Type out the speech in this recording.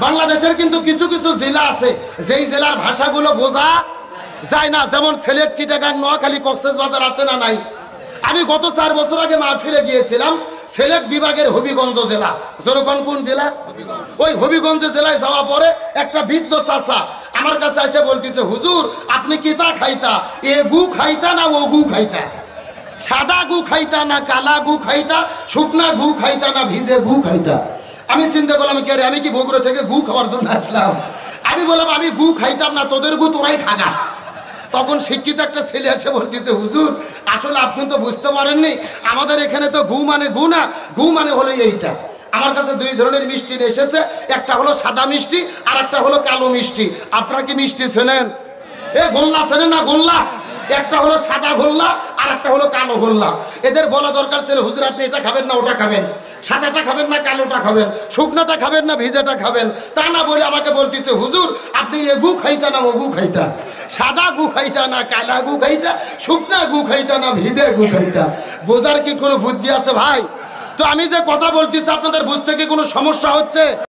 বাংলাদেশের কিন্তু কিছু কিছু জেলা আছে যেই জেলার ভাষাগুলো বোঝা যায় না, যেমন সিলেট, চিটাগাং, নোয়াখালী, কক্সবাজার আছে না নাই? আমি গত 4 বছর আগে মাহফিলে গিয়েছিলাম সিলেট বিভাগের হবিগঞ্জ জেলা। যেরকম কোন জেলা? ওই হবিগঞ্জ জেলায় যাওয়া পরে একটা বৃদ্ধ চাচা আমার কাছে এসে বলতেছে, হুজুর আপনি কিতা খাইতা, এ গু খাইতা না ও গু খাইতা, সাদা গু খাইতা না কালা গু খাইতা, শুকনা গু খাইতা না ভিজে গু খাইতা? আমি চিন্তা করলাম, কে রে, আমি কি বগুড়া থেকে গু খাওয়ার জন্য আসলাম? আমি বললাম আমি গু খাইতাম না, তোদের গু তোরাই খাগা। তখন শিক্ষিত একটা ছেলে এসে বলতেছে, হুজুর আসলে আপনি তো বুঝতে পারেননি, আমাদের এখানে তো গু মানে গু না, গু মানে হলো এইটা। আমার কাছে 2 ধরনের মিষ্টি এসেছে, একটা হলো সাদা মিষ্টি আর একটা হলো কালো মিষ্টি। আপনারা কি মিষ্টি চেনেন? এ গোল্লা চেনেন না? গোল্লা একটা হলো সাদা গোল্লা আর একটা হলো কালো গোল্লা। এদের বলা দরকার ছিল, হুজুর আপনি এটা খাবেন না ওটা খাবেন, সাদাটা খাবেন না কালোটা খাবেন, শুকনাটা খাবেন না ভিজাটা খাবেন। তা না বলে আমাকে বলতেছে, হুজুর আপনি এ গু খাইতা না ও গু খাইতা, সাদা গু খাইতা না কালা গু খাইতা, শুকনা গু খাইতা না ভিজে গু খাইতা। বোঝার কি কোনো বুদ্ধি আছে ভাই? তো আমি যে কথা বলতেছি আপনাদের বুঝতে কি কোনো সমস্যা হচ্ছে?